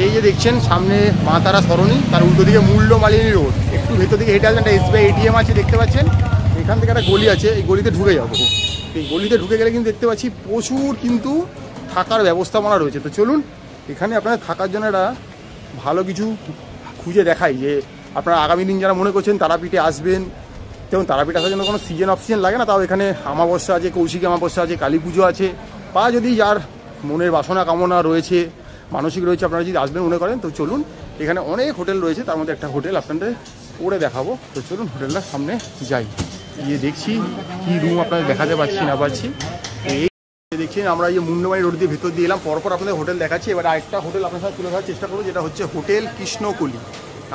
এই যে দেখছেন সামনে মা তারা সরণি, তার উল্টো দিকে মূল্যমালিনী রোড। একটু ভেতর দিকে হেঁটে আসবেন, একটা SBI ATM আছে দেখতে পাচ্ছেন। এখান থেকে একটা গলি আছে, এই গলিতে ঢুকে যাবো। এই গলিতে ঢুকে গেলে কিন্তু দেখতে পাচ্ছি প্রচুর কিন্তু থাকার ব্যবস্থাপনা রয়েছে। তো চলুন এখানে আপনাদের থাকার জন্য একটা ভালো কিছু খুঁজে দেখাই, যে আপনারা আগামী দিন যারা মনে করছেন তারাপীঠে আসবেন, যেমন তারাপীঠ আসার জন্য কোনো সিজন অফসিজন লাগে না, তাও এখানে অমাবস্যা আছে, কৌশিকী অমাবস্যা আছে, কালী পুজো আছে, বা যদি যার মনের বাসনা কামনা রয়েছে, মানসিক রয়েছে, আপনারা যদি আসবেন মনে করেন, তো চলুন এখানে অনেক হোটেল রয়েছে, তার মধ্যে একটা হোটেল আপনাদের পরে দেখাবো। তো চলুন হোটেলটার সামনে যাই, গিয়ে দেখছি কি রুম আপনাদের দেখাতে পাচ্ছি না পাচ্ছি। এই দেখছেন আমরা এই মুন্ডমাই রোড দিয়ে ভেতর দিয়ে এলাম, পরপর আপনাদের হোটেল দেখাচ্ছি। এবার আরেকটা হোটেল আপনার সাথে তুলে ধরার চেষ্টা করবো, যেটা হচ্ছে হোটেল কৃষ্ণকলি।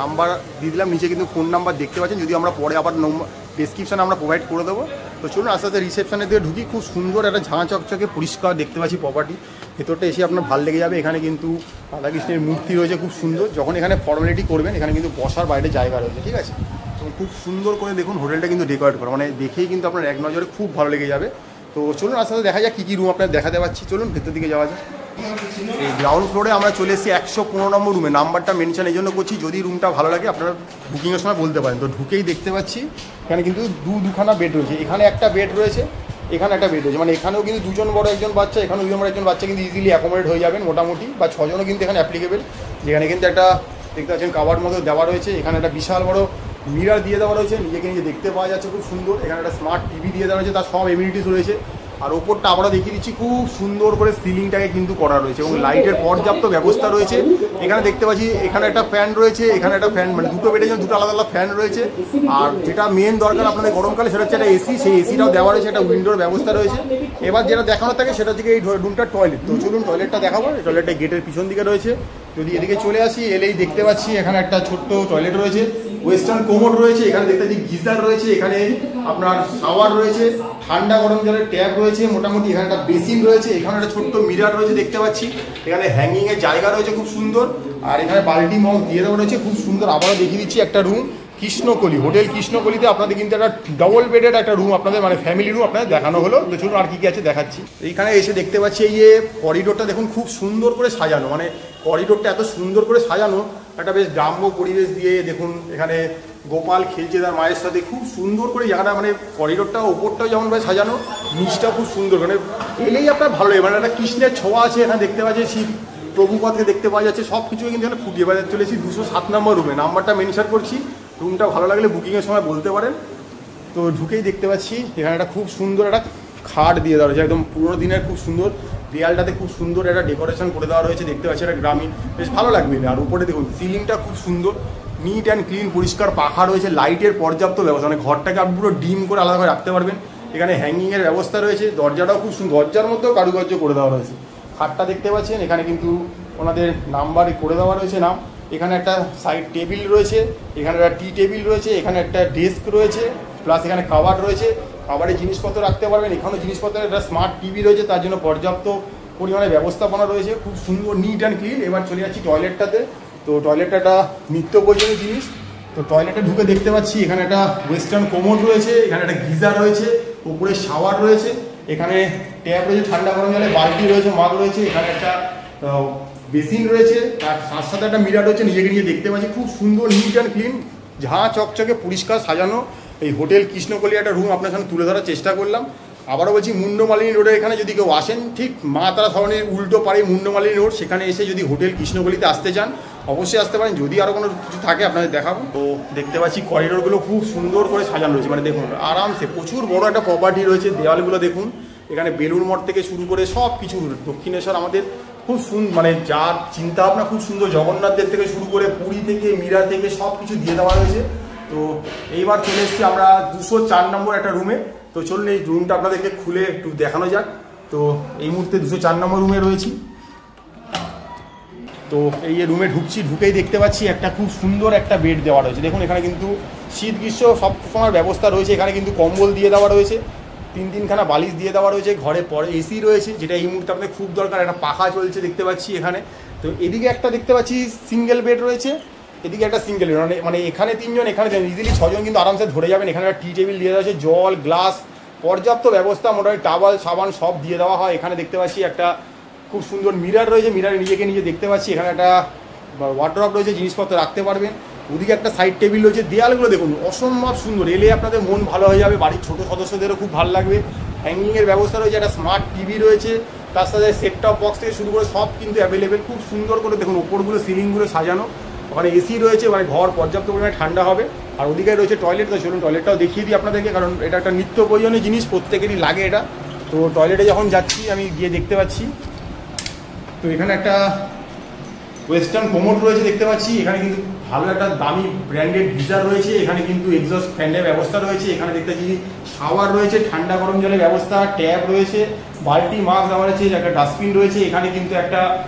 নাম্বার দিয়ে দিলাম নিচে, কিন্তু ফোন নাম্বার দেখতে পাচ্ছেন, যদি আমরা পরে আবার ডেসক্রিপশানে আমরা প্রোভাইড করে দেবো। তো চলুন আস্তে আস্তে রিসেপশনের দিকে ঢুকি। খুব সুন্দর একটা ঝাঁ চকচকে পরিষ্কার দেখতে পাচ্ছি প্রপার্টি। ভেতরটা এসে আপনার ভালো লেগে যাবে। এখানে কিন্তু রাধাকৃষ্ণের মূর্তি রয়েছে খুব সুন্দর। যখন এখানে ফর্মালিটি করবেন, এখানে কিন্তু বসার বাইরে জায়গা রয়েছে, ঠিক আছে। তো খুব সুন্দর করে দেখুন হোটেলটা কিন্তু ডেকোরেট করা, মানে দেখেই কিন্তু আপনার এক নজরে খুব ভালো লেগে যাবে। তো চলুন আস্তে আস্তে দেখা যাক কী কী রুম আপনার দেখাতে পাচ্ছি। চলুন ভেতর দিকে যাওয়া যায়। এই গ্রাউন্ড ফ্লোরে আমরা চলে এসেছি 115 নম্বর রুমে। নাম্বারটা মেনশন এই জন্য করছি, যদি রুমটা ভালো লাগে আপনারা বুকিংয়ের সময় বলতে পারেন। তো ঢুকেই দেখতে পাচ্ছি এখানে কিন্তু দুখানা বেড রয়েছে। এখানে একটা বেড রয়েছে, এখানে একটা বেড রয়েছে, মানে এখানেও কিন্তু দুজন বড় একজন বাচ্চা, এখানেও দুজন বড় একজন বাচ্চা কিন্তু ইজিলি অ্যাকোমোডেট হয়ে যাবেন মোটামুটি, বা 6 জনও কিন্তু এখানে অ্যাপ্লিকেবেল। যেখানে কিন্তু একটা দেখতে পাচ্ছেন কাভার্ড মতো দেওয়া রয়েছে। এখানে একটা বিশাল বড় মিরার দিয়ে দেওয়া রয়েছে, নিজেকে নিজে দেখতে পাওয়া যাচ্ছে খুব সুন্দর। এখানে একটা স্মার্ট টিভি দিয়ে দেওয়া রয়েছে, তার সব এমিনিটিস রয়েছে। আর ওপরটা আমরা দেখিয়ে দিচ্ছি, খুব সুন্দর করে সিলিংটাকে কিন্তু করা রয়েছে এবং লাইটের পর্যাপ্ত ব্যবস্থা রয়েছে। এখানে দেখতে পাচ্ছি এখানে একটা ফ্যান রয়েছে, এখানে একটা ফ্যান, মানে দুটো বেডের জন্য দুটো আলাদা আলাদা ফ্যান রয়েছে। আর যেটা মেন দরকার আপনাদের গরমকালে, সেটা হচ্ছে একটা এসি, সেই এসিটাও দেওয়া রয়েছে, একটা উইন্ডোর ব্যবস্থা রয়েছে। এবার যেটা দেখানো থাকে সেটা হচ্ছে এই রুমটার টয়লেট। তো চলুন টয়লেটটা দেখাবো। টয়লেটটা গেটের পিছন দিকে রয়েছে। যদি এদিকে চলে আসি, এলেই দেখতে পাচ্ছি এখানে একটা ছোট্ট টয়লেট রয়েছে, ওয়েস্টার্ন কোমোড রয়েছে, এখানে দেখতে পাচ্ছি গিজার রয়েছে, এখানে আপনার শাওয়ার রয়েছে, ঠান্ডা গরম জলের ট্যাপ রয়েছে, মোটামুটি এখানে একটা বেসিন রয়েছে, এখানে একটা ছোট্ট মিরার রয়েছে দেখতে পাচ্ছি, এখানে হ্যাঙ্গিং এর জায়গা রয়েছে খুব সুন্দর। আর এখানে বাল্টি মগ দিয়ে দেওয়া রয়েছে খুব সুন্দর। আবারও দেখিয়ে দিচ্ছি একটা রুম, কৃষ্ণকলি হোটেল কৃষ্ণকলিতে আপনাদের কিন্তু একটা ডবল বেডের একটা রুম আপনাদের, মানে ফ্যামিলি রুম আপনাদের দেখানো হলো। তো চলুন আর কি কি আছে দেখাচ্ছি। এইখানে এসে দেখতে পাচ্ছি এই যে করিডোরটা দেখুন খুব সুন্দর করে সাজানো, মানে করিডোরটা এত সুন্দর করে সাজানো, একটা বেশ গ্রাম্য পরিবেশ দিয়ে। দেখুন এখানে গোপাল খেলছে তার মায়ের সাথে, খুব সুন্দর করে জায়গাটা, মানে করিডোরটা ওপরটাও যেমনভাবে সাজানো, নিচটাও খুব সুন্দর, মানে এলেই আপনার ভালো লাগে। মানে একটা কৃষ্ণের ছোঁয়া আছে এখানে দেখতে পাচ্ছি, শিব প্রভুপদকে দেখতে পাওয়া যাচ্ছে, সব কিছু কিন্তু এখানে ফুটিয়ে বাজার চলেছি। 207 নম্বর রুমে নাম্বারটা মেনশন করছি। রুমটা ভালো লাগলে বুকিংয়ের সময় বলতে পারেন। তো ঢুকেই দেখতে পাচ্ছি এখানে একটা খুব সুন্দর একটা খাট দিয়ে দেওয়া রয়েছে, একদম পুরোনো দিনের খুব সুন্দর। দেয়ালটাতে খুব সুন্দর একটা ডেকোরেশন করে দেওয়া রয়েছে, দেখতে পাচ্ছি একটা গ্রামীণ, বেশ ভালো লাগবে। আর উপরে দেখুন সিলিংটা খুব সুন্দর, নিট অ্যান্ড ক্লিন, পরিষ্কার পাখা রয়েছে, লাইটের পর্যাপ্ত ব্যবস্থা, মানে ঘরটাকে আপনি পুরো ডিম করে আলাদা করে রাখতে পারবেন। এখানে হ্যাঙ্গিংয়ের ব্যবস্থা রয়েছে, দরজাটাও খুব সুন্দর, দরজার মধ্যেও কারুকার্য করে দেওয়া রয়েছে। খাটটা দেখতে পাচ্ছেন, এখানে কিন্তু ওনাদের নাম্বার করে দেওয়া রয়েছে নাম। এখানে একটা সাইড টেবিল রয়েছে, এখানে একটা টি টেবিল রয়েছে, এখানে একটা ডেস্ক রয়েছে, প্লাস এখানে খাবার রয়েছে, খাবারের জিনিসপত্র রাখতে পারবেন। এখানেও জিনিসপত্রের একটা স্মার্ট টিভি রয়েছে, তার জন্য পর্যাপ্ত পরিমাণে ব্যবস্থাপনা রয়েছে, খুব সুন্দর নিট অ্যান্ড ক্লিন। এবার চলে যাচ্ছি টয়লেটটাতে। তো টয়লেটটা একটা নিত্য প্রয়োজনীয় জিনিস। তো টয়লেটে ঢুকে দেখতে পাচ্ছি এখানে একটা ওয়েস্টার্ন কোমোড রয়েছে, এখানে একটা গিজার রয়েছে, উপরে শাওয়ার রয়েছে, এখানে ট্যাপ রয়েছে, ঠান্ডা গরম জলে বালতি রয়েছে, মাগ রয়েছে, এখানে একটা বেসিন রয়েছে, তার সাথে সাথে একটা মিরার রয়েছে, নিজেকে নিয়ে দেখতে পাচ্ছি। খুব সুন্দর নিট অ্যান্ড ক্লিন, ঝাঁ চকচকে পরিষ্কার সাজানো এই হোটেল কৃষ্ণকলি একটা রুম আপনার সামনে তুলে ধরার চেষ্টা করলাম। আবারও বলছি মুন্ডমালিনী রোডের এখানে যদি কেউ আসেন, ঠিক মা তারা ধরনের উল্টো পাড়ে মুন্ডমালিনী রোড, সেখানে এসে যদি হোটেল কৃষ্ণকলিতে আসতে চান অবশ্যই আসতে পারেন। যদি আরও কোনো কিছু থাকে আপনাদের দেখাবো। তো দেখতে পাচ্ছি করিডোরগুলো খুব সুন্দর করে সাজানো রয়েছে, মানে দেখুন আরামসে, প্রচুর বড় একটা প্রপার্টি রয়েছে। দেওয়ালগুলো দেখুন, এখানে বেলুড় মঠ থেকে শুরু করে সব কিছু, দক্ষিণেশ্বর আমাদের খুব সুন্দর, মানে যার চিন্তা ভাবনা খুব সুন্দর, জগন্নাথদের থেকে শুরু করে পুরী থেকে মীরা থেকে সব কিছু দিয়ে দেওয়া হয়েছে। তো এইবার চলে এসেছি আমরা 204 নম্বর একটা রুমে। তো চলুন এই রুমটা আপনাদেরকে খুলে একটু দেখানো যাক। তো এই মুহূর্তে 204 নম্বর রুমে রয়েছি। তো এই যে রুমে ঢুকছি, ঢুকেই দেখতে পাচ্ছি একটা খুব সুন্দর একটা বেড দেওয়া রয়েছে। দেখুন এখানে কিন্তু শীত গ্রীষ্ম সব সময় ব্যবস্থা রয়েছে। এখানে কিন্তু কম্বল দিয়ে দেওয়া রয়েছে, 3-3খানা বালিশ দিয়ে দেওয়া রয়েছে, ঘরে পরে এসি রয়েছে, যেটা এই মুহূর্তে আপনাদের খুব দরকার। একটা পাখা চলছে দেখতে পাচ্ছি এখানে। তো এদিকে একটা দেখতে পাচ্ছি সিঙ্গেল বেড রয়েছে, এদিকে একটা সিঙ্গেল বেড, মানে এখানে 3 জন, এখানে ইজিলি 6 জন কিন্তু আরামসে ধরে যাবেন। এখানে একটা টি টেবিল দিয়ে দেওয়া হয়েছে, জল গ্লাস পর্যাপ্ত ব্যবস্থা, মোটামুটি টাওয়াল সাবান সব দিয়ে দেওয়া হয়। এখানে দেখতে পাচ্ছি একটা খুব সুন্দর মিরার রয়েছে, মিরারে নিজেকে নিজে দেখতে পাচ্ছি। এখানে একটা ওয়ার্ড্রপ রয়েছে, জিনিসপত্র রাখতে পারবেন। ওদিকে একটা সাইড টেবিল রয়েছে। দেয়ালগুলো দেখুন অসম্ভব সুন্দর, এলে আপনাদের মন ভালো হয়ে যাবে, বাড়ির ছোটো সদস্যদেরও খুব ভালো লাগবে। হ্যাঙ্গিংয়ের ব্যবস্থা রয়েছে, একটা স্মার্ট টিভি রয়েছে, তার সাথে সেট টপ বক্স থেকে শুরু করে সব কিন্তু অ্যাভেলেবেল। খুব সুন্দর করে দেখুন ওপরগুলো সিলিংগুলো সাজানো, ওখানে এসি রয়েছে, মানে ঘর পর্যাপ্ত পরিমাণে ঠান্ডা হবে। আর ওদিকে রয়েছে টয়লেট। তো চলুন টয়লেটটাও দেখিয়ে দিই আপনাদেরকে, কারণ এটা একটা নিত্য প্রয়োজনীয় জিনিস, প্রত্যেকেরই লাগে এটা। তো টয়লেটে যখন যাচ্ছি আমি গিয়ে দেখতে পাচ্ছি, তো এখানে একটা ওয়েস্টার্ন কোমোড রয়েছে দেখতে পাচ্ছি। এখানে কিন্তু ভালো একটা দামি ব্র্যান্ডেড গিজার রয়েছে, এখানে কিন্তু এক্সস্ট ফ্যানের ব্যবস্থা রয়েছে, এখানে দেখতে পাচ্ছি শাওয়ার রয়েছে, ঠান্ডা গরম জলের ব্যবস্থা, ট্যাপ রয়েছে, বালতি মাগ দেওয়া রয়েছে, একটা ডাস্টবিন রয়েছে, এখানে কিন্তু একটা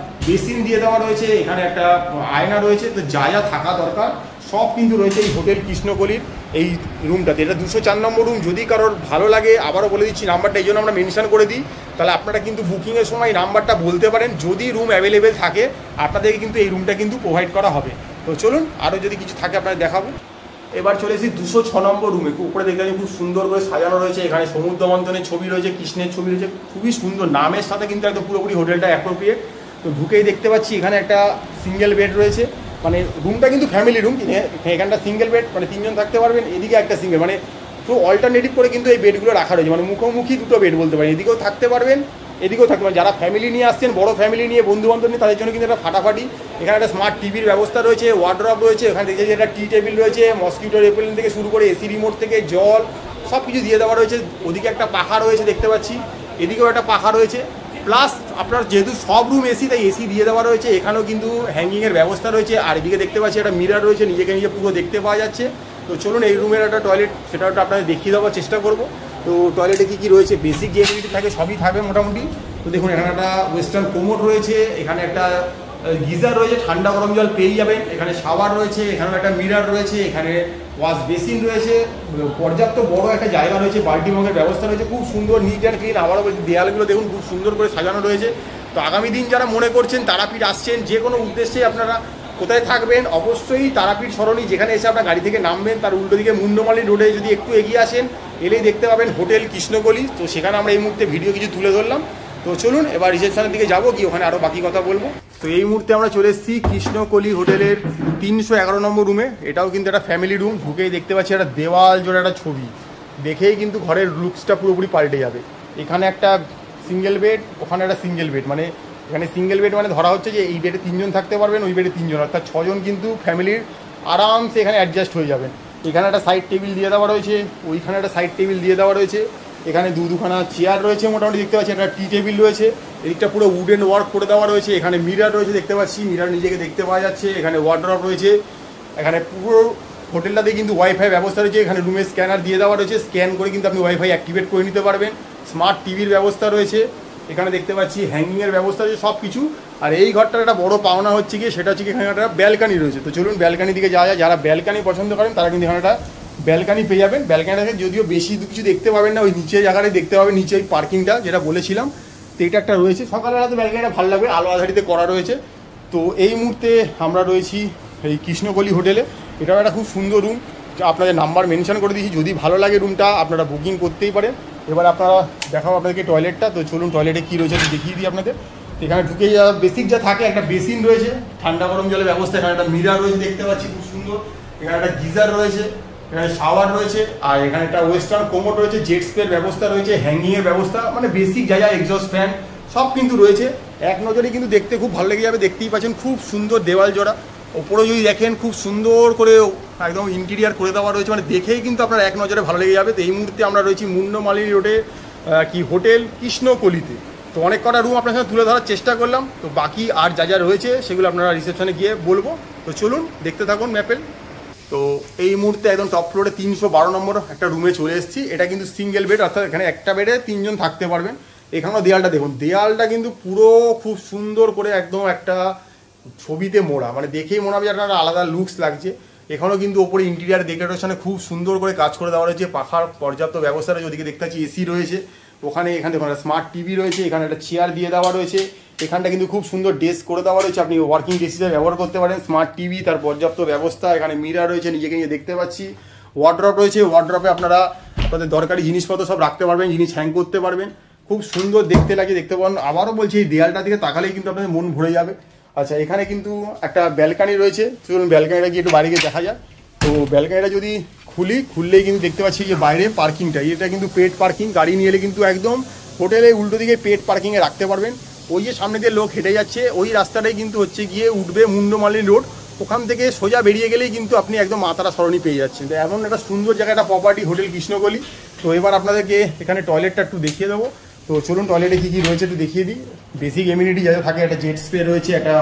বেসিন দিয়ে দেওয়া রয়েছে, এখানে একটা আয়না রয়েছে। তো যা যা থাকা দরকার সব কিন্তু রয়েছে এই হোটেল কৃষ্ণকলির এই রুমটাতে। এটা 204 নম্বর রুম। যদি কারোর ভালো লাগে, আবারও বলে দিচ্ছি নাম্বারটা এই জন্য আমরা মেনশন করে দিই, তাহলে আপনারা কিন্তু বুকিংয়ের সময় নাম্বারটা বলতে পারেন। যদি রুম অ্যাভেলেবেল থাকে আপনাদেরকে কিন্তু এই রুমটা কিন্তু প্রোভাইড করা হবে। তো চলুন আরও যদি কিছু থাকে আপনাদের দেখাবো। এবার চলে এসেছি 206 নম্বর রুমে। উপরে দেখতে পাচ্ছি খুব সুন্দর করে সাজানো রয়েছে, এখানে সমুদ্র মন্থনের ছবি রয়েছে, কৃষ্ণের ছবি রয়েছে, খুবই সুন্দর, নামের সাথে কিন্তু একদম পুরোপুরি হোটেলটা অ্যাপ্রোপ্রিয়েট। তো ঢুকেই দেখতে পাচ্ছি এখানে একটা সিঙ্গেল বেড রয়েছে, মানে রুমটা কিন্তু ফ্যামিলি রুম, এখানটা সিঙ্গেল বেড, মানে 3 জন থাকতে পারবেন। এদিকে একটা সিঙ্গেল, মানে পুরো অল্টারনেটিভ করে কিন্তু এই বেডগুলো রাখা রয়েছে, মানে মুখোমুখি দুটো বেড বলতে পারেন, এদিকেও থাকতে পারবেন এদিকেও থাকতে পারেন। যারা ফ্যামিলি নিয়ে আসছেন, বড় ফ্যামিলি নিয়ে, বন্ধু বান্ধব নিয়ে, তাদের জন্য কিন্তু একটা ফাটাফাটি। এখানে একটা স্মার্ট টিভির ব্যবস্থা রয়েছে, ওয়ার্ড্রপ রয়েছে, এখানে দেখছি একটা টি টেবিল রয়েছে, মসকিউটো রেপেলেন্ট থেকে শুরু করে এসি রিমোট থেকে জল সব কিছু দিয়ে দেওয়া রয়েছে। ওদিকে একটা পাখা রয়েছে দেখতে পাচ্ছি, এদিকেও একটা পাখা রয়েছে। প্লাস আপনার যেহেতু সব রুম এসি, তাই এসি দিয়ে দেওয়া রয়েছে, এখানেও কিন্তু হ্যাঙ্গিংয়ের ব্যবস্থা রয়েছে। আর এদিকে দেখতে পাচ্ছি একটা মিরর রয়েছে, নিজেকে নিজে পুরো দেখতে পাওয়া যাচ্ছে। তো চলুন এই রুমের একটা টয়লেট, সেটা আপনাদের দেখিয়ে দেওয়ার চেষ্টা করবো। তো টয়লেটে কী কী রয়েছে, বেসিক যে এমনিটি থাকে সবই থাকবে মোটামুটি। তো দেখুন এখানে একটা ওয়েস্টার্ন কোমোড রয়েছে, এখানে একটা গিজার রয়েছে, ঠান্ডা গরম জল পেয়ে যাবেন, এখানে শাওয়ার রয়েছে, এখানেও একটা মিরর রয়েছে, এখানে ওয়াশ বেসিন রয়েছে, পর্যাপ্ত বড় একটা জায়গা রয়েছে, বাল্টি মগের ব্যবস্থা রয়েছে, খুব সুন্দর নিট অ্যান্ড ক্লিন। আবারও বলছি দেয়ালগুলো দেখুন খুব সুন্দর করে সাজানো রয়েছে। তো আগামী দিন যারা মনে করছেন তারাপীঠ আসছেন, যে কোনো উদ্দেশ্যে আপনারা কোথায় থাকবেন, অবশ্যই তারাপীঠ সরণি যেখানে এসে আপনার গাড়ি থেকে নামবেন, তার উল্টো দিকে মুন্ডমালী রোডে যদি একটু এগিয়ে আসেন, এলেই দেখতে পাবেন হোটেল কৃষ্ণকলি। তো সেখানে আমরা এই মুহূর্তে ভিডিও কিছু তুলে ধরলাম। তো চলুন এবার রিসেপশনের দিকে যাবো, কি ওখানে আরও বাকি কথা বলবো। তো এই মুহূর্তে আমরা চলে এসেছি কৃষ্ণকলি হোটেলের 311 নম্বর রুমে। এটাও কিন্তু একটা ফ্যামিলি রুম। ঢুকেই দেখতে পাচ্ছি একটা দেওয়াল জোড়া একটা ছবি, দেখেই কিন্তু ঘরের লুকসটা পুরোপুরি পাল্টে যাবে। এখানে একটা সিঙ্গেল বেড, ওখানে একটা সিঙ্গেল বেড, মানে এখানে সিঙ্গেল বেড মানে ধরা হচ্ছে যে এই বেডে 3 জন থাকতে পারবেন, ওই বেডে 3 জন, অর্থাৎ 6 জন কিন্তু ফ্যামিলির আরামসে এখানে অ্যাডজাস্ট হয়ে যাবেন। এখানে একটা সাইড টেবিল দিয়ে দেওয়া রয়েছে, ওইখানে একটা সাইড টেবিল দিয়ে দেওয়া রয়েছে, এখানে দুখানা চেয়ার রয়েছে মোটামুটি দেখতে পাচ্ছি, একটা টি টেবিল রয়েছে, এদিকটা পুরো উডেন ওয়ার্ক করে দেওয়া রয়েছে, এখানে মিরর রয়েছে দেখতে পাচ্ছি, মিরর নিজেকে দেখতে পাওয়া যাচ্ছে, এখানে ওয়ার্ড্রপ রয়েছে, এখানে পুরো হোটেলটাতে কিন্তু ওয়াইফাই ব্যবস্থা রয়েছে, এখানে রুমে স্ক্যানার দিয়ে দেওয়া রয়েছে, স্ক্যান করে কিন্তু আপনি ওয়াইফাই অ্যাক্টিভেট করে নিতে পারবেন। স্মার্ট টিভির ব্যবস্থা রয়েছে, এখানে দেখতে পাচ্ছি হ্যাঙ্গিংয়ের ব্যবস্থা রয়েছে, সব কিছু। আর এই ঘরটার একটা বড় পাওনা হচ্ছে কি, সেটা হচ্ছে কি এখানে একটা ব্যালকানি রয়েছে। তো চলুন ব্যালকানির দিকে যাওয়া যায়। যারা ব্যালকানি পছন্দ করেন তারা কিন্তু এখানে একটা ব্যালকানি পেয়ে যাবেন। ব্যালকানিটাকে যদিও বেশি কিছু দেখতে পাবেন না, ওই নিচে জায়গাটাই দেখতে পাবেন, নিচে ওই পার্কিংটা যেটা বলেছিলাম, তো এটা একটা রয়েছে। সকালবেলা তো ব্যালকানিটা ভালো লাগবে, আলো আধারিতে করা রয়েছে। তো এই মুহূর্তে আমরা রয়েছি এই কৃষ্ণকলি হোটেলে। এটাও একটা খুব সুন্দর রুম, আপনাদের নাম্বার মেনশন করে দিয়েছি, যদি ভালো লাগে রুমটা আপনারা বুকিং করতেই পারেন। এবার আপনারা দেখাবো আপনাদেরকে টয়লেটটা। তো চলুন টয়লেটে কী রয়েছে দেখিয়ে দিই আপনাদের। এখানে ঢুকে যা বেসিক যা থাকে, একটা বেসিন রয়েছে, ঠান্ডা গরম জলের ব্যবস্থা, এখানে একটা মিরর রয়েছে দেখতে পাচ্ছি খুব সুন্দর, এখানে একটা গিজার রয়েছে, এখানে শাওয়ার রয়েছে, আর এখানে একটা ওয়েস্টার্ন কোমোড রয়েছে, জেট স্প্রের ব্যবস্থা রয়েছে, হ্যাঙ্গিংয়ের ব্যবস্থা, মানে বেসিক যা যা এক্সস্ট ফ্যান সব কিন্তু রয়েছে। এক নজরে কিন্তু দেখতে খুব ভালো লেগে যাবে। দেখতেই পাচ্ছেন খুব সুন্দর দেওয়াল জোড়া, ওপরেও যদি দেখেন খুব সুন্দর করে একদম ইন্টিরিয়ার করে দেওয়া রয়েছে, মানে দেখেই কিন্তু আপনার এক নজরে ভালো লেগে যাবে। তো এই মুহূর্তে আমরা রয়েছি মুন্ডমালী রোডে কি হোটেল কৃষ্ণকলিতে। তো অনেক কটা রুম আপনার সাথে তুলে ধরার চেষ্টা করলাম, তো বাকি আর যা যা রয়েছে সেগুলো আপনারা রিসেপশনে গিয়ে বলবো। তো চলুন দেখতে থাকুন ম্যাপেল। তো এই মুহূর্তে একদম টপ ফ্লোরে 312 নম্বর একটা রুমে চলে এসেছি। এটা কিন্তু সিঙ্গেল বেড, অর্থাৎ এখানে একটা বেডে 3 জন থাকতে পারবেন। এখানেও দেয়ালটা দেখুন, দেয়ালটা কিন্তু পুরো খুব সুন্দর করে একদম একটা ছবিতে মোড়া, মানে দেখেই মনে হবে একটা আলাদা লুকস লাগছে। এখানেও কিন্তু ওপরে ইন্টিরিয়ার ডেকোরেশনে খুব সুন্দর করে কাজ করে দেওয়া রয়েছে, পাখার পর্যাপ্ত ব্যবস্থা রয়েছে, ওদিকে দেখতে পাচ্ছি এসি রয়েছে, ওখানে এখানে দেখুন একটা স্মার্ট টিভি রয়েছে, এখানে একটা চেয়ার দিয়ে দেওয়া রয়েছে, এখানটা কিন্তু খুব সুন্দর ডেস্ক করে দেওয়া রয়েছে, আপনি ওয়ার্কিং ডেস্ক হিসেবে ব্যবহার করতে পারেন। স্মার্ট টিভি, তার পর্যাপ্ত ব্যবস্থা, এখানে মিরর রয়েছে, নিজেকে নিয়ে দেখতে পাচ্ছি, ওয়ার্ড্রপ রয়েছে, ওয়ার্ড্রপে আপনারা আপনাদের দরকারি জিনিসপত্র সব রাখতে পারবেন, জিনিস হ্যাং করতে পারবেন, খুব সুন্দর দেখতে লাগে, দেখতে পাবেন। আবারও বলছি এই দেয়ালটা দিকে তাকালেই কিন্তু আপনাদের মন ভরে যাবে। আচ্ছা, এখানে কিন্তু একটা ব্যালকানি রয়েছে, চলুন ব্যালকানিটা গিয়ে একটু বাইরে গিয়ে দেখা যাক। তো ব্যালকানিটা যদি খুললেই কিন্তু দেখতে পাচ্ছি যে বাইরে পার্কিংটা, এটা কিন্তু পেড পার্কিং। গাড়ি নিয়ে এলে কিন্তু একদম হোটেলে উল্টো দিকে পেড পার্কিংয়ে রাখতে পারবেন। ওই যে সামনে দিয়ে লোক হেঁটে যাচ্ছে ওই রাস্তাটাই কিন্তু হচ্ছে গিয়ে উঠবে মুন্ডমালিনী রোড, ওখান থেকে সোজা বেরিয়ে গেলেই কিন্তু আপনি একদম মা তারা সরণি পেয়ে যাচ্ছেন। তো এমন একটা সুন্দর জায়গা, একটা প্রপার্টি হোটেল কৃষ্ণকলি। তো এবার আপনাদেরকে এখানে টয়লেটটা একটু দেখিয়ে দেবো। তো চলুন টয়লেটে কী কী রয়েছে একটু দেখিয়ে দিই। বেসিক এমিনিটি যা থাকে, একটা জেট স্প্রে রয়েছে, একটা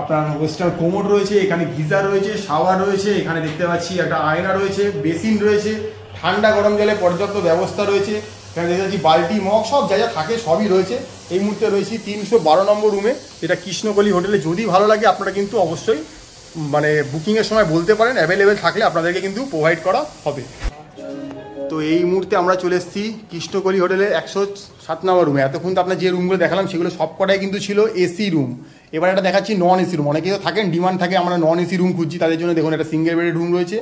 আপনার ওয়েস্টার্ন কোমোড রয়েছে, এখানে গিজার রয়েছে, শাওয়ার রয়েছে, এখানে দেখতে পাচ্ছি একটা আয়না রয়েছে, বেসিন রয়েছে, ঠান্ডা গরম জলে পর্যাপ্ত ব্যবস্থা রয়েছে, এখানে দেখতে পাচ্ছি বালতি মগ সব যা যা থাকে সবই রয়েছে। এই মুহূর্তে রয়েছি 312 নম্বর রুমে, যেটা কৃষ্ণকলি হোটেলে। যদি ভালো লাগে আপনারা কিন্তু অবশ্যই মানে বুকিংয়ের সময় বলতে পারেন, অ্যাভেলেবেল থাকলে আপনাদেরকে কিন্তু প্রোভাইড করা হবে। তো এই মুহূর্তে আমরা চলে এসেছি কৃষ্ণকলি হোটেলের 107 নম্বর রুমে। এতক্ষণ তো আপনার যে রুমগুলো দেখালাম সেগুলো সব কটাই কিন্তু ছিল এসি রুম। এবার এটা দেখাচ্ছি নন এসি রুম। অনেকেই তো থাকেন, ডিমান্ড থাকে আমরা নন এসি রুম খুঁজছি, তাদের জন্য দেখুন একটা সিঙ্গেল বেডের রুম রয়েছে।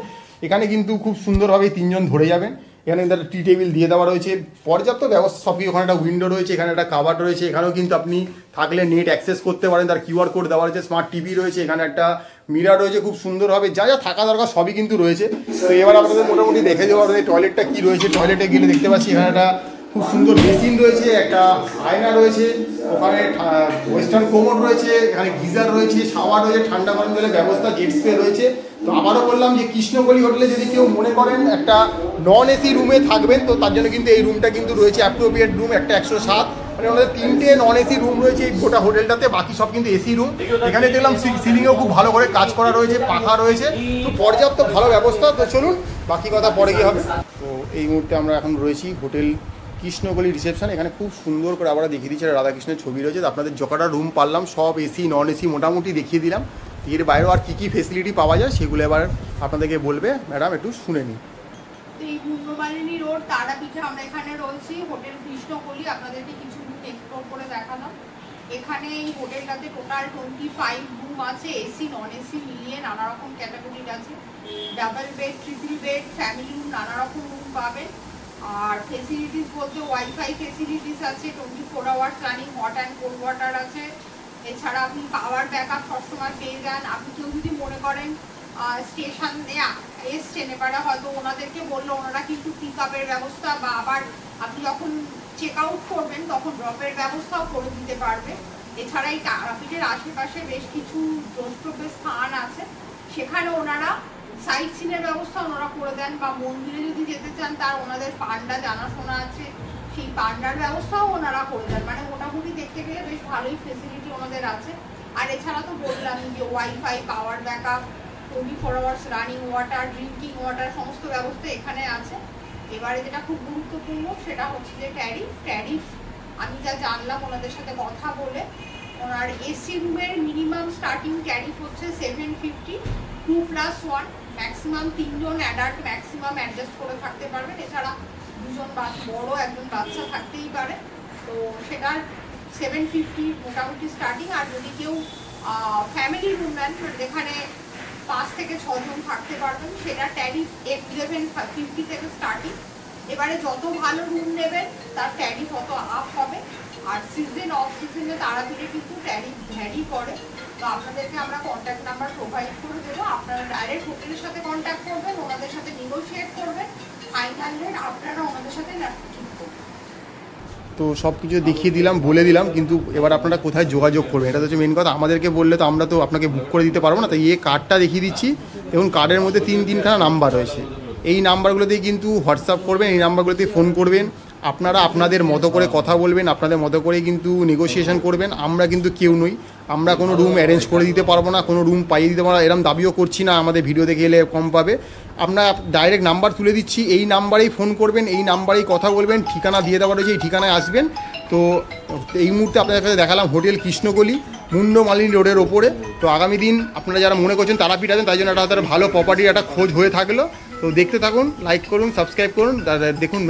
এখানে কিন্তু খুব সুন্দরভাবে 3 জন ধরে যাবেন। এখানে একটা টি টেবিল দিয়ে দেওয়া রয়েছে, পর্যাপ্ত ব্যবস্থা সবই। ওখানে একটা উইন্ডো রয়েছে, এখানে একটা কাভার রয়েছে, এখানেও কিন্তু আপনি থাকলে নেট অ্যাক্সেস করতে পারেন, তার কিউআর কোড দেওয়া রয়েছে, স্মার্ট টিভি রয়েছে, এখানে একটা মিরার রয়েছে খুব সুন্দরভাবে, যা যা থাকা দরকার সবই কিন্তু রয়েছে। তো এবার আপনাদের মোটামুটি দেখে দেওয়া রয়েছে টয়লেটটা কী রয়েছে। টয়লেটে গেলে দেখতে পাচ্ছি এখানে একটা খুব সুন্দর বেসিন রয়েছে, একটা আয়না রয়েছে, ওখানে ওয়েস্টার্ন কোমোড রয়েছে, এখানে গিজার রয়েছে, শাওয়ার রয়েছে, ঠান্ডা গরম জলের ব্যবস্থা, জেট স্প্রে রয়েছে। তো আবারও বললাম যে কৃষ্ণকলি হোটেলে যদি কেউ মনে করেন একটা নন এসি রুমে থাকবেন, তো তার জন্য কিন্তু এই রুমটা কিন্তু রয়েছে অ্যাপ্রোপ্রিয়েট রুম, একটা 107। মানে আমাদের 3টে নন এসি রুম রয়েছে এই গোটা হোটেলটাতে, বাকি সব কিন্তু এসি রুম। এখানে দেখলাম সিলিংয়েও খুব ভালো করে কাজ করা রয়েছে, পাখা রয়েছে, তো পর্যাপ্ত ভালো ব্যবস্থা। তো চলুন বাকি কথা পরে গিয়ে হবে। তো এই মুহূর্তে আমরা এখন রয়েছি হোটেল কৃষ্ণকলি রিসেপশন। এখানে খুব সুন্দর করে আবার দেখিয়ে দিচ্ছে রাধাকৃষ্ণের ছবি রয়েছে। আপনাদের যতটা রুম পারলাম সব এসি নন এসি মোটামুটি দেখিয়ে দিলাম। এর বাইরেও আর কী কী ফেসিলিটি পাওয়া যায় সেগুলো এবার আপনাদেরকে বলবে ম্যাডাম, একটু শুনে নিই। এই মুন্ডমালিনী রোড তারাপীঠে আমরা এখানে রয়েছি হোটেল কৃষ্ণকলি। আপনাদেরকে কিছু রুম এক্সপ্লোর করে দেখালাম। এখানে এই হোটেলটাতে টোটাল 25 রুম আছে, এসি নন এসি মিলিয়ে নানা রকম ক্যাটাগরির আছে। Double bed, triple bed, family room, নানা রকম রুম পাবেন। আর ফেসিলিটিস বলতে ওয়াইফাই ফেসিলিটিস আছে, 24 hours running hot and cold water আছে। এছাড়া আপনি পাওয়ার ব্যাকআপ সবসময় পেয়ে যান। আপনি কেউ যদি মনে করেন স্টেশনে এসছেন, এবারে হয়তো ওনাদেরকে বললো, ওনারা কিন্তু পিক আপের ব্যবস্থা বা আবার আপনি যখন চেক আউট করবেন তখন ড্রপের ব্যবস্থাও করে দিতে পারবে। এছাড়া এই তারাপীঠের আশেপাশে বেশ কিছু দ্রষ্টব্য স্থান আছে, সেখানে ওনারা সাইট সিনের ব্যবস্থা ওনারা করে দেন। বা মন্দিরে যদি যেতে চান, তার ওনাদের পান্ডা জানাশোনা আছে, সেই পান্ডার ব্যবস্থাও ওনারা করে দেন। মানে মোটামুটি দেখতে গেলে বেশ ভালোই ফেসিলিটি ওনাদের আছে। আর এছাড়া তো বললাম যে wifi, power backup, 24 hours running water, drinking water সমস্ত ব্যবস্থা এখানে আছে। এবারে যেটা খুব গুরুত্বপূর্ণ সেটা হচ্ছে যে ট্যারিফ আমি যা জানলাম ওনাদের সাথে কথা বলে, ওনার এসি রুমের মিনিমাম স্টার্টিং ট্যারিফ হচ্ছে 750, 2+1, ম্যাক্সিমাম 3 জন অ্যাডাল্ট ম্যাক্সিমাম অ্যাডজাস্ট করে থাকতে পারবেন। এছাড়া 2 জন বড় একজন বাচ্চা থাকতেই পারে, তো সেটার 750 মোটামুটি স্টার্টিং। আর যদি কেউ ফ্যামিলি রুম নেন যেখানে 5 থেকে 6 জন থাকতে পারবেন, সেটা ট্যারিফ 1150 থেকে স্টার্টিং। এবারে যত ভালো রুম নেবেন তার ট্যারিফ অত আপ হবে। আর সিজন অফ সিজনে তারাপীঠে কিন্তু ট্যারিফ ভ্যারি করে। তো আপনাদেরকে আমরা কন্ট্যাক্ট নাম্বার প্রোভাইড করে দেবো, আপনারা ডাইরেক্ট হোটেলের সাথে কন্ট্যাক্ট করবেন, ওনাদের সাথে নেগোশিয়েট করবেন, ফাইনাল রেট আপনারা ওনাদের সাথে ঠিক করবেন। তো সব কিছু দেখিয়ে দিলাম, বলে দিলাম, কিন্তু এবার আপনারা কোথায় যোগাযোগ করবেন এটা তো হচ্ছে মেন কথা। আমাদেরকে বললে তো আমরা তো আপনাকে বুক করে দিতে পারবো না, তাই এই কার্ডটা দেখিয়ে দিচ্ছি। দেখুন কার্ডের মধ্যে 3-3খানা নাম্বার রয়েছে, এই নাম্বারগুলোতেই কিন্তু হোয়াটসঅ্যাপ করবেন, এই নাম্বারগুলোতেই ফোন করবেন। আপনারা আপনাদের মতো করে কথা বলবেন, আপনাদের মতো করেই কিন্তু নেগোসিয়েশন করবেন। আমরা কিন্তু কেউ নই, আমরা কোনো রুম অ্যারেঞ্জ করে দিতে পারবো না, কোনো রুম পাইয়ে দিতে পারবো না, এরকম দাবিও করছি না আমাদের ভিডিও দেখে এলে কম পাবে। আমরা ডাইরেক্ট নাম্বার তুলে দিচ্ছি, এই নাম্বারেই ফোন করবেন, এই নাম্বারেই কথা বলবেন, ঠিকানা দিয়ে দেওয়া রয়েছে, এই ঠিকানায় আসবেন। তো এই মুহূর্তে আপনাদের কাছে দেখালাম হোটেল কৃষ্ণকলি, মুন্ডমালিনী রোডের ওপরে। তো আগামী দিন আপনারা যারা মনে করছেন তারাপীঠ আছেন, তাই জন্য একটা ভালো প্রপার্টির একটা খোঁজ হয়ে থাকলো। তো দেখতে থাকুন, লাইক করুন, সাবস্ক্রাইব করুন, দেখুন।